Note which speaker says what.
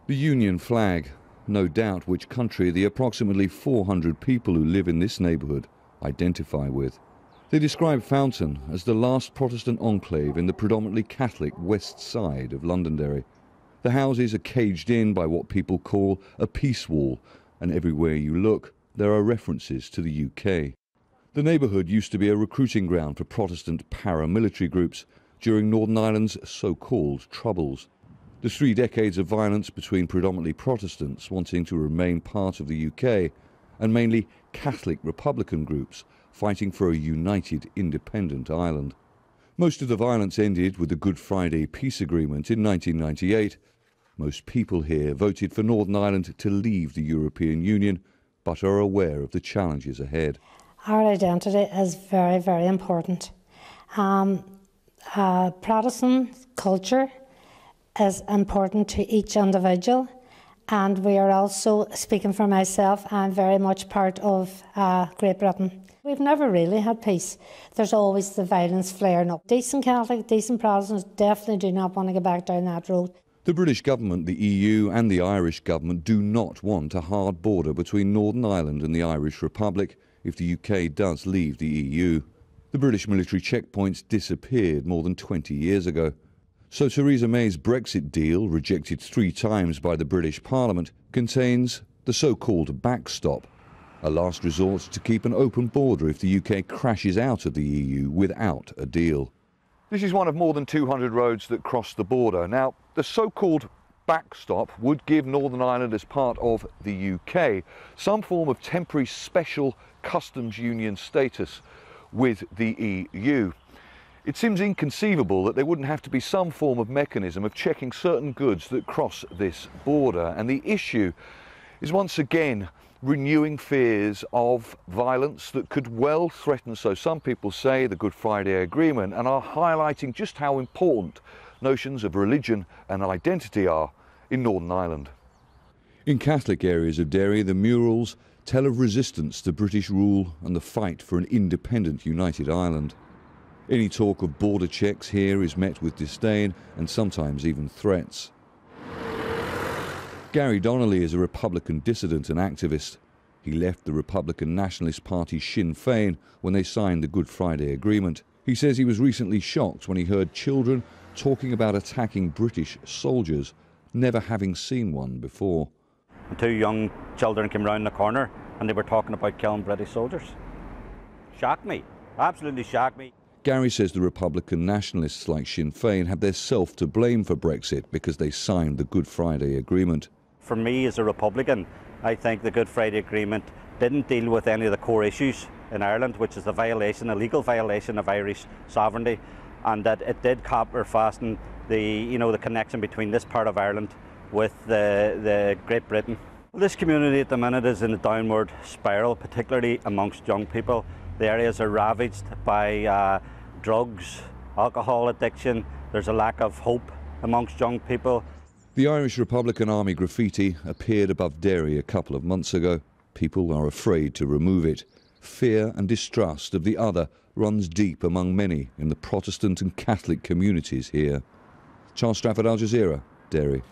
Speaker 1: The Union flag, no doubt which country the approximately 400 people who live in this neighbourhood identify with. They describe Fountain as the last Protestant enclave in the predominantly Catholic west side of Londonderry. The houses are caged in by what people call a peace wall, and everywhere you look, there are references to the UK. The neighbourhood used to be a recruiting ground for Protestant paramilitary groups during Northern Ireland's so-called Troubles. The 3 decades of violence between predominantly Protestants wanting to remain part of the UK and mainly Catholic Republican groups fighting for a united independent Ireland. Most of the violence ended with the Good Friday Peace Agreement in 1998. Most people here voted for Northern Ireland to leave the European Union, but are aware of the challenges ahead.
Speaker 2: Our identity is very, very important. Protestant culture is important to each individual, and we are also, speaking for myself, I'm very much part of Great Britain. We've never really had peace. There's always the violence flaring up. Decent Catholic, decent Protestants definitely do not want to go back down that road.
Speaker 1: The British government, the EU and the Irish government do not want a hard border between Northern Ireland and the Irish Republic if the UK does leave the EU. The British military checkpoints disappeared more than 20 years ago. So Theresa May's Brexit deal, rejected 3 times by the British Parliament, contains the so-called backstop, a last resort to keep an open border if the UK crashes out of the EU without a deal. This is one of more than 200 roads that cross the border. Now, the so-called backstop would give Northern Ireland, as part of the UK, some form of temporary special customs union status with the EU. It seems inconceivable that there wouldn't have to be some form of mechanism of checking certain goods that cross this border, and the issue is once again renewing fears of violence that could well threaten, so some people say, the Good Friday Agreement, and are highlighting just how important notions of religion and identity are in Northern Ireland. In Catholic areas of Derry, the murals tell of resistance to British rule and the fight for an independent united Ireland. Any talk of border checks here is met with disdain and sometimes even threats. Gary Donnelly is a Republican dissident and activist. He left the Republican Nationalist Party Sinn Féin when they signed the Good Friday Agreement. He says he was recently shocked when he heard children talking about attacking British soldiers, never having seen one before.
Speaker 3: 2 young children came round the corner and they were talking about killing British soldiers. Shocked me, absolutely shocked me.
Speaker 1: Gary says the Republican nationalists like Sinn Féin had their self to blame for Brexit because they signed the Good Friday Agreement.
Speaker 3: For me as a Republican, I think the Good Friday Agreement didn't deal with any of the core issues in Ireland, which is a legal violation of Irish sovereignty, and that it did copper fasten the connection between this part of Ireland with the Great Britain. Well, this community at the minute is in a downward spiral, particularly amongst young people. The areas are ravaged by drugs, alcohol addiction. There's a lack of hope amongst young people.
Speaker 1: The Irish Republican Army graffiti appeared above Derry a couple of months ago. People are afraid to remove it. Fear and distrust of the other runs deep among many in the Protestant and Catholic communities here. Charles Stratford, Al Jazeera, Derry.